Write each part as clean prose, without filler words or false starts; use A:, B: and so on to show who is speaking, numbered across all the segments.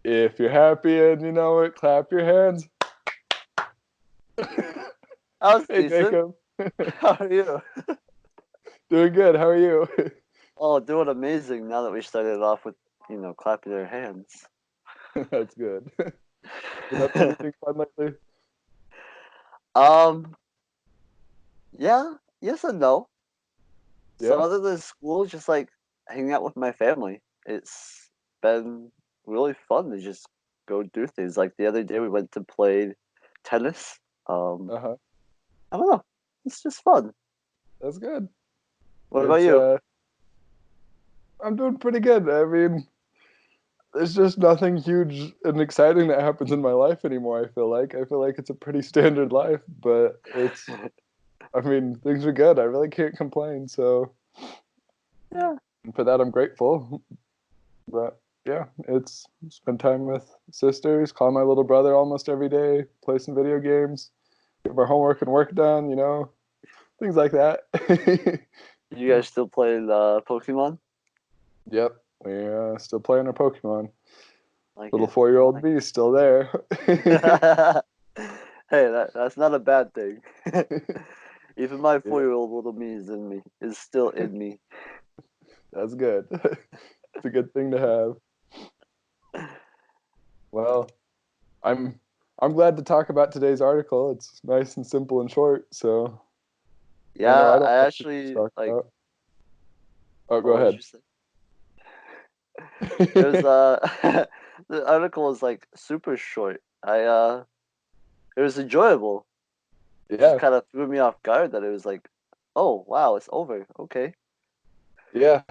A: If you're happy and you know it, clap your hands.
B: That was
A: Hey,
B: decent.
A: Jacob.
B: How are you?
A: Doing good. How are you?
B: Oh, doing amazing now that we started off with, clapping our hands.
A: That's good. Been up to anything fun lately?
B: um, yeah, yes and no. So
A: Yeah,
B: other than school, just like hanging out with my family. It's been really fun to just go do things. Like the other day we went to play tennis. Um,
A: uh-huh.
B: I don't know. It's just fun.
A: That's good.
B: What about
A: It's
B: you?
A: I'm doing pretty good. I mean, there's just nothing huge and exciting that happens in my life anymore. I feel like it's a pretty standard life, but I mean, things are good. I really can't complain. So
B: Yeah.
A: for that, I'm grateful. But yeah, it's spend time with sisters, call my little brother almost every day, play some video games, get my homework and work done, things like that.
B: You guys still playing Pokemon?
A: Yep, we still playing our Pokemon.
B: Like
A: Little
B: it.
A: 4-year-old
B: Like
A: me still there.
B: it. Hey, that's not a bad thing. Even my
A: Yeah,
B: 4-year-old little me is still in me.
A: that's good. It's a good thing to have. Well, I'm I'm glad to talk about today's article. It's nice and simple and short, so I know
B: Yeah,
A: I don't
B: I
A: have too much to
B: actually
A: talk
B: like.
A: about. Oh, go
B: What was
A: ahead.
B: you say? It was the article was like super short. It was enjoyable. It just
A: Yeah,
B: kind of threw me off guard that it was like, oh wow, it's over. Okay.
A: yeah.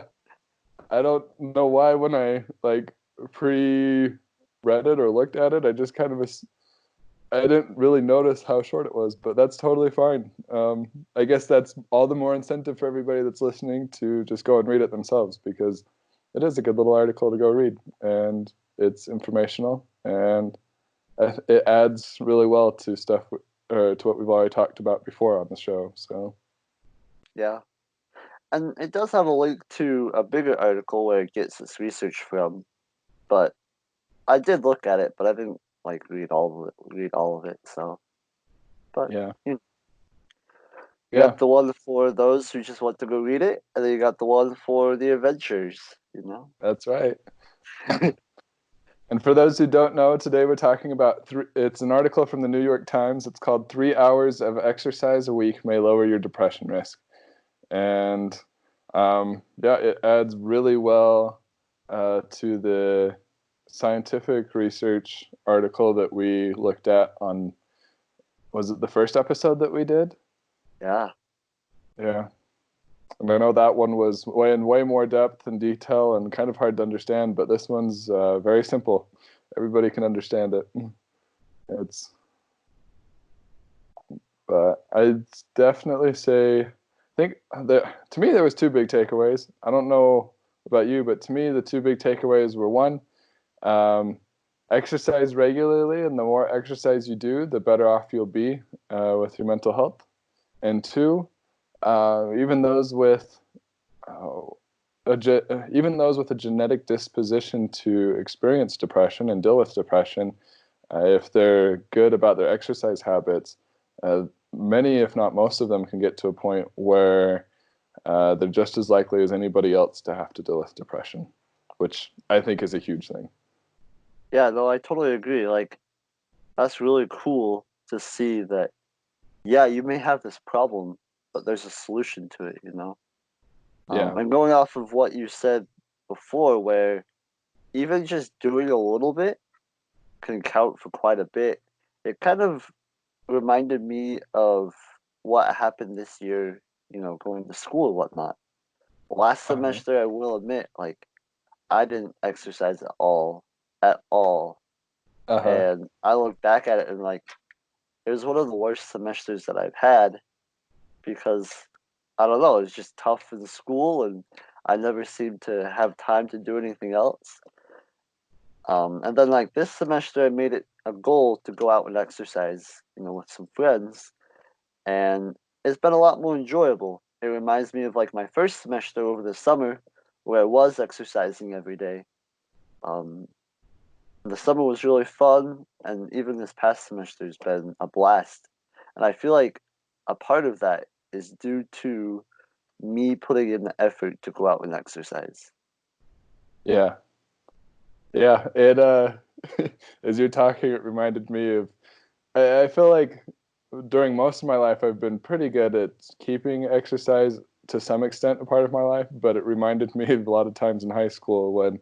A: I don't know why when I like pre-read it or looked at it, I just kind of I didn't really notice how short it was, but that's totally fine. I guess that's all the more incentive for everybody that's listening to just go and read it themselves because it is a good little article to go read and it's informational and it adds really well to stuff or to what we've already talked about before on the show. So
B: Yeah. And it does have a link to a bigger article where it gets its research from, but I did look at it, but I didn't like read all of it. So, but
A: yeah,
B: you, you
A: yeah,
B: got the one for those who just want to go read it, and then you got the one for the adventures. You know.
A: that's right. And for those who don't know, today we're talking about it's an article from the New York Times. It's called 3 Hours of Exercise a Week May Lower Your Depression Risk. And yeah, it adds really well to the scientific research article that we looked at on, was it the first episode that we did?
B: Yeah.
A: Yeah. And I know that one was way more depth and detail and kind of hard to understand, but this one's very simple. Everybody can understand it. It's But I'd definitely say, I think that to me there was two big takeaways. I don't know about you, but to me the two big takeaways were one, um, exercise regularly, and the more exercise you do, the better off you'll be with your mental health. And two, even those with uh, even those with a genetic disposition to experience depression and deal with depression, if they're good about their exercise habits, uh, many, if not most of them, can get to a point where they're just as likely as anybody else to have to deal with depression, which I think is a huge thing.
B: Yeah. No, I totally agree. Like that's really cool to see that. Yeah, you may have this problem, but there's a solution to it. You know.
A: Yeah.
B: And going off of what you said before, where even just doing a little bit can count for quite a bit. It kind of reminded me of what happened this year, going to school and whatnot. Last
A: Uh-huh.
B: semester, I will admit, like, I didn't exercise at all.
A: Uh-huh.
B: And I look back at it and, like, it was one of the worst semesters that I've had because, I don't know, it was just tough in school and I never seemed to have time to do anything else. And then like this semester, I made it a goal to go out and exercise, with some friends, and it's been a lot more enjoyable. It reminds me of like my first semester over the summer, where I was exercising every day. Um, The summer was really fun, and even this past semester has been a blast. And I feel like a part of that is due to me putting in the effort to go out and exercise.
A: Yeah, yeah. It as you're talking, it reminded me of. I feel like during most of my life, I've been pretty good at keeping exercise to some extent a part of my life, but it reminded me of a lot of times in high school when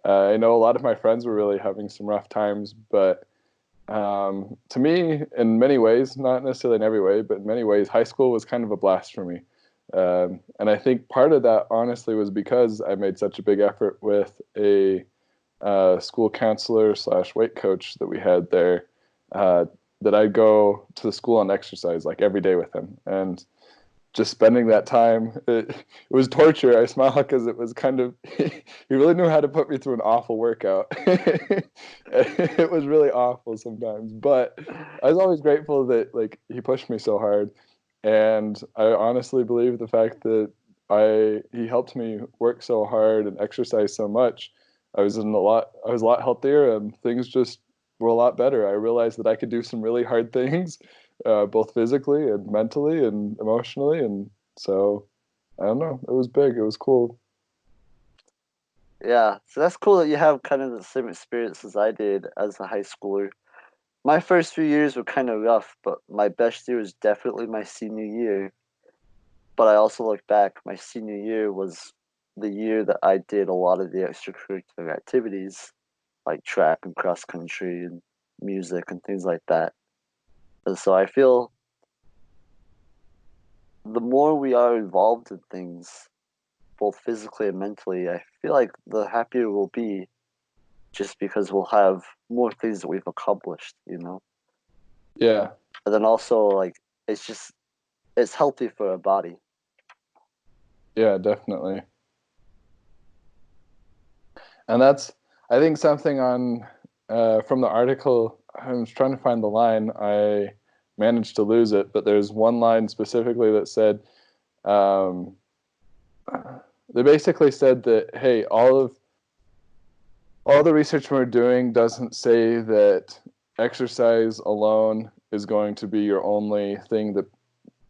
A: I know a lot of my friends were really having some rough times, but to me, in many ways, not necessarily in every way, but in many ways, high school was kind of a blast for me. And I think part of that, honestly, was because I made such a big effort with a school counselor slash weight coach that we had there. Uh, that I'd go to the school and exercise like every day with him, and just spending that time, it was torture. I smile because it was kind of he really knew how to put me through an awful workout. It was really awful sometimes, but I was always grateful that like he pushed me so hard, and I honestly believe the fact that I he helped me work so hard and exercise so much. I was a lot healthier, and things just were a lot better. I realized that I could do some really hard things, both physically and mentally and emotionally. And so I don't know. It was big. It was cool.
B: Yeah, so that's cool that you have kind of the same experience as I did as a high schooler. My first few years were kind of rough, but my best year was definitely my senior year. But I also look back, my senior year was the year that I did a lot of the extracurricular activities, like track and cross country and music and things like that. And so I feel the more we are involved in things, both physically and mentally, I feel like the happier we'll be just because we'll have more things that we've accomplished, you know?
A: Yeah.
B: And then also, like, it's just, it's healthy for our body.
A: Yeah, definitely. And that's, I think, something on from the article. I was trying to find the line. I managed to lose it, but there's one line specifically that said, um, they basically said that, hey, all the research we're doing doesn't say that exercise alone is going to be your only thing that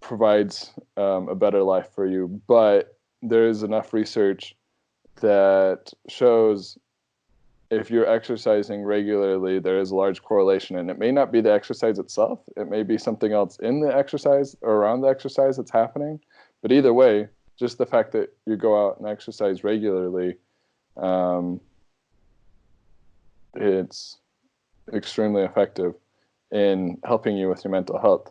A: provides a better life for you, but there is enough research that shows if you're exercising regularly, there is a large correlation. And it may not be the exercise itself, it may be something else in the exercise or around the exercise that's happening. But either way, just the fact that you go out and exercise regularly, um, it's extremely effective in helping you with your mental health.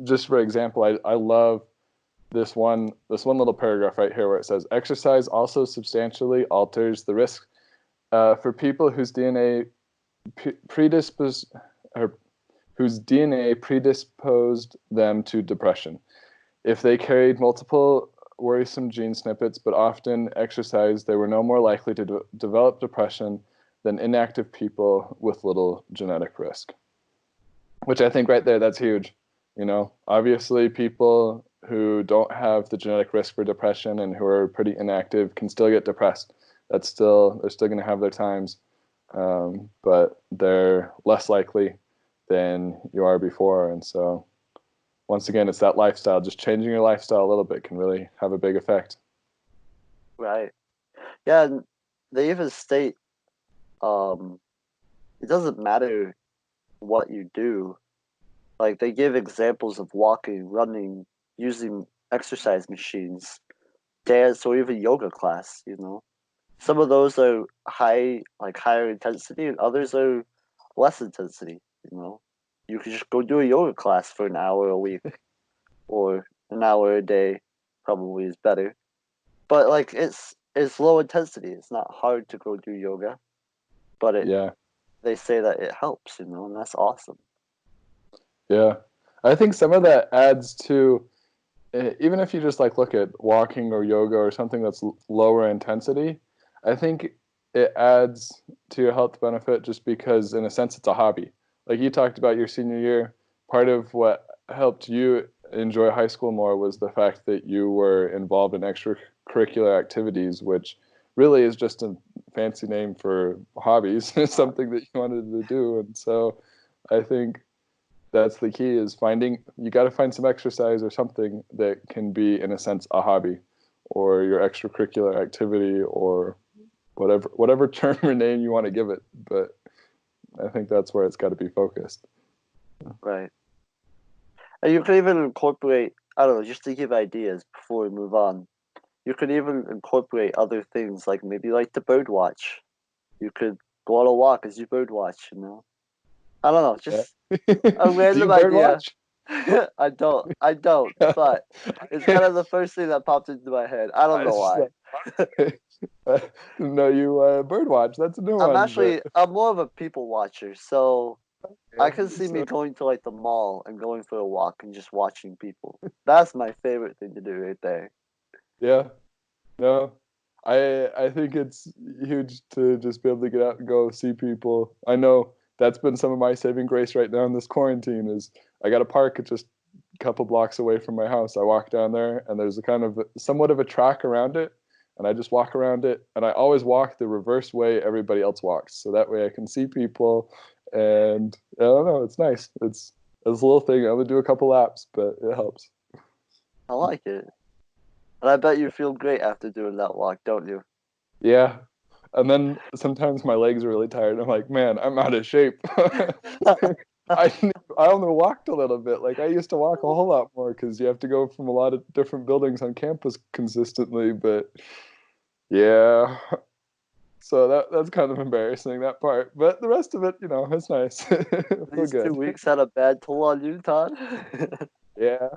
A: Just for example, I love this one little paragraph right here where it says exercise also substantially alters the risk for people whose DNA predispose or whose DNA predisposed them to depression. If they carried multiple worrisome gene snippets but often exercised, they were no more likely to develop depression than inactive people with little genetic risk. Which I think right there, that's huge. You know, obviously, people who don't have the genetic risk for depression and who are pretty inactive can still get depressed. They're still going to have their times, but they're less likely than you are before. And so, once again, it's that lifestyle. Just changing your lifestyle a little bit can really have a big effect.
B: Right. Yeah, and they even state um, it doesn't matter what you do. Like, they give examples of walking, running, using exercise machines, dance, or even yoga class, you know? Some of those are higher intensity, and others are less intensity, you know? You could just go do a yoga class for an hour a week or an hour a day, probably is better. But like it's low intensity. It's not hard to go do yoga, but it
A: Yeah,
B: they say that it helps, you know, and that's awesome.
A: yeah. I think some of that adds to even if you just like look at walking or yoga or something that's lower intensity, I think it adds to your health benefit just because, in a sense, it's a hobby. Like you talked about your senior year, part of what helped you enjoy high school more was the fact that you were involved in extracurricular activities, which really is just fancy name for hobbies, something that you wanted to do. And so I think that's the key, is you got to find some exercise or something that can be, in a sense, a hobby or your extracurricular activity, or whatever term or name you want to give it. But I think that's where it's got to be focused.
B: Right. And you could even incorporate, I don't know, just to give ideas before we move on. You could even incorporate other things, like maybe like the bird watch. You could go on a walk as you bird watch, you know? I don't know,
A: Yeah.
B: just a
A: Do you
B: random
A: bird
B: idea.
A: watch?
B: I don't, but it's kind of the first thing that popped into my head. I don't
A: I
B: know
A: was just
B: why.
A: like, I didn't know you bird watch. That's a new one, but
B: I'm more of a people watcher, so I
A: yeah.
B: can see me
A: So
B: going to like the mall and going for a walk and just watching people. That's my favorite thing to do right there.
A: yeah, no, I think it's huge to just be able to get out and go see people. I know that's been some of my saving grace right now in this quarantine. Is I got a park just a couple blocks away from my house. I walk down there, and there's a kind of somewhat of a track around it, and I just walk around it, and I always walk the reverse way everybody else walks, so that way I can see people. And I don't know, it's nice. It's a little thing. I only do a couple laps, but it helps.
B: I like it. And I bet you feel great after doing that walk, don't you?
A: Yeah. And then sometimes my legs are really tired. I'm like, man, I'm out of shape. I only walked a little bit. Like I used to walk a whole lot more because you have to go from a lot of different buildings on campus consistently. But yeah, so that's kind of embarrassing, that part. But the rest of it, it's nice. Feel
B: These two
A: good.
B: weeks had a bad toll on you, Todd.
A: Yeah.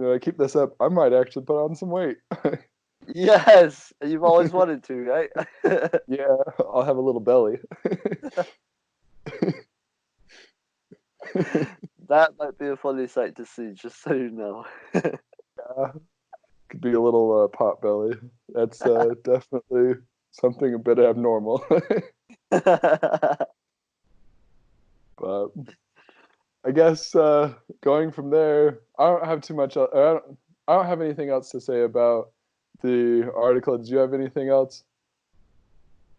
A: I keep this up, I might actually put on some weight.
B: Yes, and you've always wanted to, right?
A: Yeah, I'll have a little belly.
B: That might be a funny sight to see, just so you know.
A: Yeah, could be a little pot belly. That's definitely something a bit abnormal. But I guess going from there, I don't have too much. I don't have anything else to say about the article. Did you have anything else?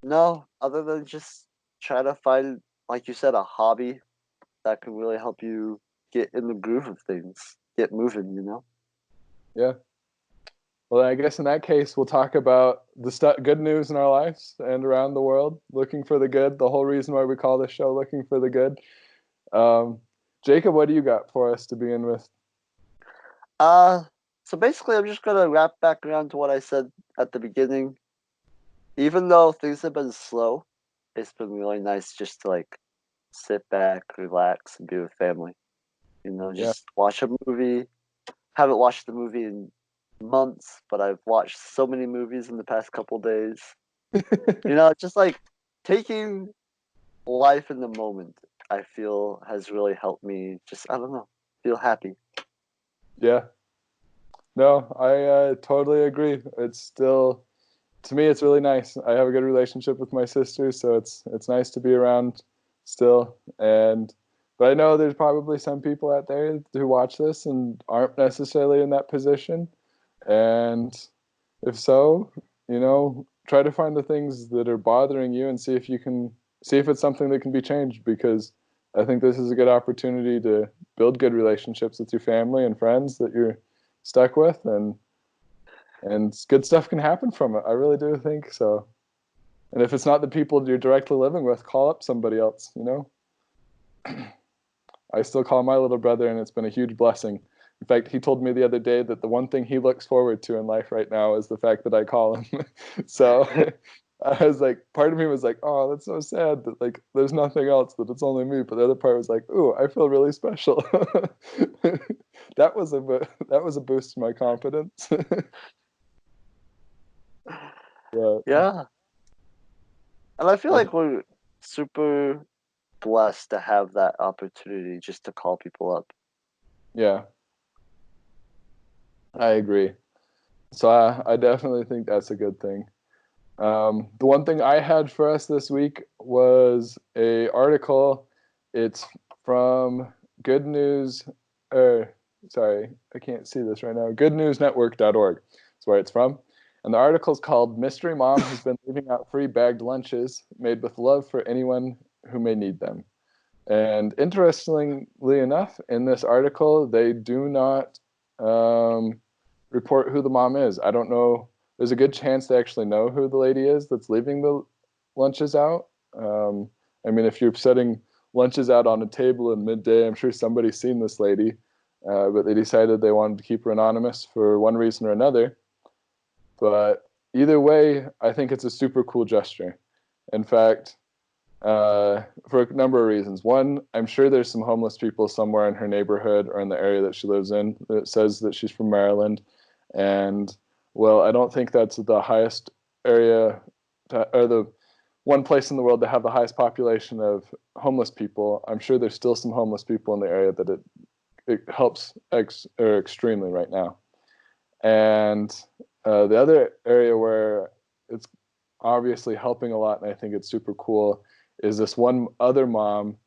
B: No, other than just try to find, like you said, a hobby that can really help you get in the groove of things, get moving, you know?
A: Yeah. Well, I guess in that case, we'll talk about the good news in our lives and around the world. Looking for the good. The whole reason why we call this show "Looking for the Good." Um, Jacob, what do you got for us to begin with?
B: Uh, so basically, I'm just gonna wrap back around to what I said at the beginning. Even though things have been slow, it's been really nice just to like sit back, relax, and be with family. You know,
A: Yeah.
B: just watch a movie. Haven't watched the movie in months, but I've watched so many movies in the past couple days. You know, just like taking life in the moment, I feel has really helped me just, I don't know, feel happy.
A: Yeah. No, I totally agree. It's still, to me, it's really nice. I have a good relationship with my sister, so it's nice to be around still. But I know there's probably some people out there who watch this and aren't necessarily in that position. And if so, try to find the things that are bothering you and see if it's something that can be changed, because I think this is a good opportunity to build good relationships with your family and friends that you're stuck with, and good stuff can happen from it. I really do think so. And if it's not the people you're directly living with, call up somebody else. I still call my little brother, and it's been a huge blessing. In fact, he told me the other day that the one thing he looks forward to in life right now is the fact that I call him. So I was like, part of me was like, oh, that's so sad that like there's nothing else, that it's only me. But the other part was like, ooh, I feel really special. That was a boost to my confidence. But
B: Yeah. And I feel
A: I,
B: like we're super blessed to have that opportunity just to call people up.
A: yeah, I agree. So I definitely think that's a good thing. The one thing I had for us this week was a article. It's from Good News, or sorry, I can't see this right now. GoodNewsNetwork.org. That's where it's from. And the article is called "Mystery Mom Has Been Leaving Out Free Bagged Lunches Made with Love for Anyone Who May Need Them." And interestingly enough, in this article, they do not report who the mom is. I don't know. There's a good chance they actually know who the lady is that's leaving the lunches out. I mean, if you're setting lunches out on a table in midday, I'm sure somebody's seen this lady, but they decided they wanted to keep her anonymous for one reason or another. But either way, I think it's a super cool gesture. In fact, for a number of reasons. One, I'm sure there's some homeless people somewhere in her neighborhood or in the area that she lives in that says that she's from Maryland. And, well, I don't think that's the highest area or the one place in the world to have the highest population of homeless people. I'm sure there's still some homeless people in the area that it helps extremely right now. And the other area where it's obviously helping a lot, and I think it's super cool, is this one other mom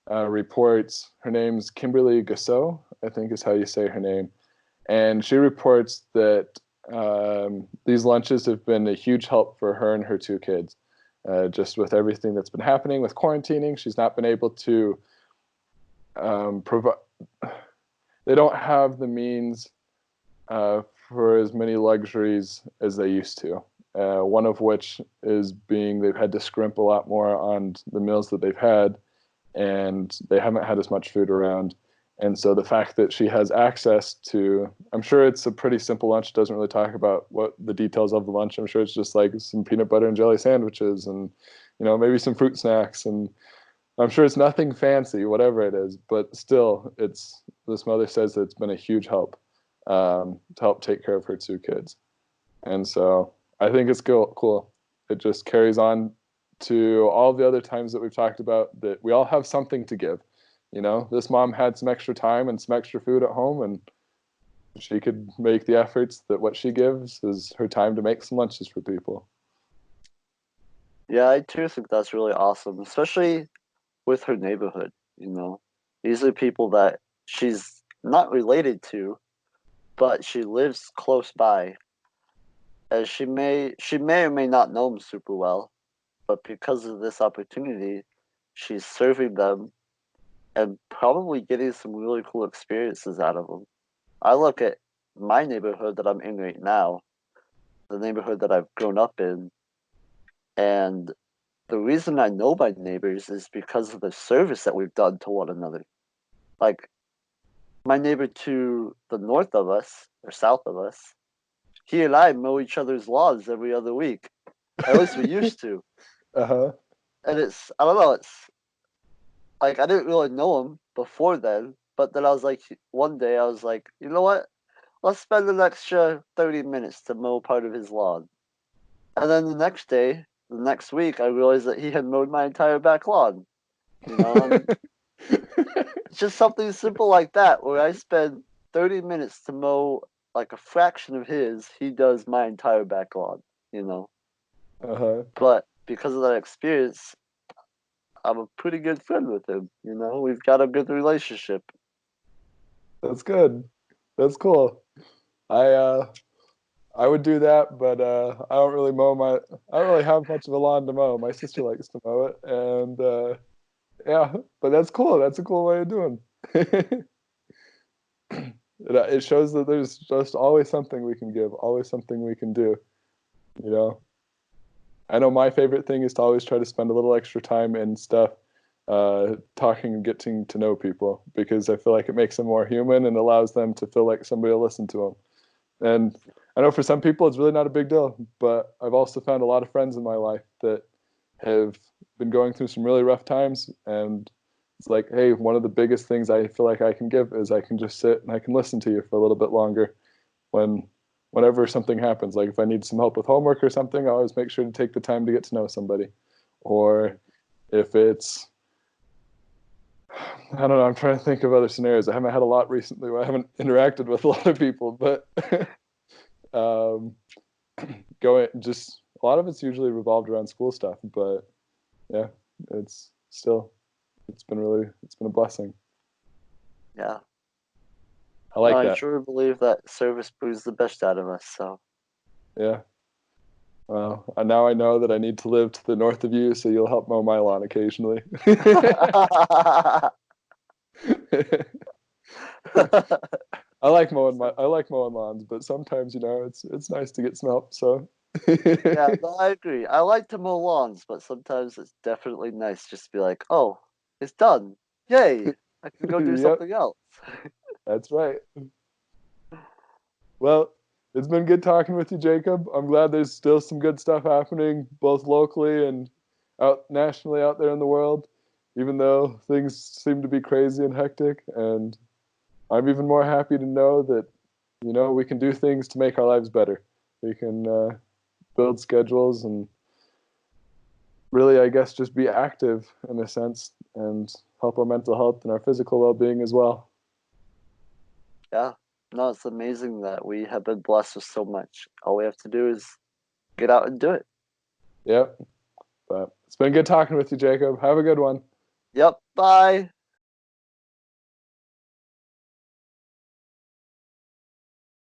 A: reports, her name's Kimberly Gasso, I think is how you say her name. And she reports that these lunches have been a huge help for her and her two kids. Just with everything that's been happening with quarantining, she's not been able to provide, they don't have the means for as many luxuries as they used to. One of which is being they've had to scrimp a lot more on the meals that they've had, and they haven't had as much food around. And so the fact that she has access to, I'm sure it's a pretty simple lunch, doesn't really talk about what the details of the lunch. I'm sure it's just like some peanut butter and jelly sandwiches and, maybe some fruit snacks. And I'm sure it's nothing fancy, whatever it is, but still, this mother says that it's been a huge help to help take care of her two kids. And so I think it's cool. It just carries on to all the other times that we've talked about, that we all have something to give. This mom had some extra time and some extra food at home, and she could make the efforts that what she gives is her time to make some lunches for people.
B: Yeah, I too think that's really awesome, especially with her neighborhood. These are people that she's not related to, but she lives close by, and she may or may not know them super well, but because of this opportunity, she's serving them and probably getting some really cool experiences out of them. I look at my neighborhood that I'm in right now, the neighborhood that I've grown up in, and the reason I know my neighbors is because of the service that we've done to one another. Like, my neighbor to the north of us, or south of us, he and I mow each other's lawns every other week. At least we used to.
A: Uh-huh.
B: And I don't know, it's like I didn't really know him before then, but then I was like, one day I was like, you know what? Let's spend an extra 30 minutes to mow part of his lawn. And then the next week, I realized that he had mowed my entire back lawn. And it's just something simple like that, where I spend 30 minutes to mow like a fraction of his, he does my entire back lawn.
A: Uh-huh.
B: But because of that experience, I'm a pretty good friend with him. We've got a good relationship.
A: That's good. That's cool. I I would do that, but I don't really have much of a lawn to mow. My sister likes to mow it, and yeah, but that's cool. That's a cool way of doing. It shows that there's just always something we can give, always something we can do. You know, I know my favorite thing is to always try to spend a little extra time and stuff, talking and getting to know people, because I feel like it makes them more human and allows them to feel like somebody will listen to them. And I know for some people it's really not a big deal, but I've also found a lot of friends in my life that have been going through some really rough times, and it's like, hey, one of the biggest things I feel like I can give is I can just sit and I can listen to you for a little bit longer whenever something happens. Like if I need some help with homework or something, I always make sure to take the time to get to know somebody. Or if it's, I don't know, I'm trying to think of other scenarios. I haven't had a lot recently where I haven't interacted with a lot of people, but um, just a lot of it's usually revolved around school stuff. But yeah, it's still, it's been a blessing.
B: Yeah.
A: I
B: No,
A: like
B: I
A: that.
B: truly believe that service brings the best out of us. So
A: Yeah. Well, now I know that I need to live to the north of you, so you'll help mow my lawn occasionally. I like mowing lawns, but sometimes it's nice to get some help. So
B: Yeah, no, I agree. I like to mow lawns, but sometimes it's definitely nice just to be like, oh, it's done. Yay! I can go do
A: yep,
B: something else.
A: that's right. Well, it's been good talking with you, Jacob. I'm glad there's still some good stuff happening, both locally and out nationally out there in the world, even though things seem to be crazy and hectic. And I'm even more happy to know that, we can do things to make our lives better. We can build schedules and really, I guess, just be active in a sense and help our mental health and our physical well-being as well.
B: Yeah, no, it's amazing that we have been blessed with so much. All we have to do is get out and do it.
A: Yep. But it's been good talking with you, Jacob. Have a good one.
B: Yep, bye.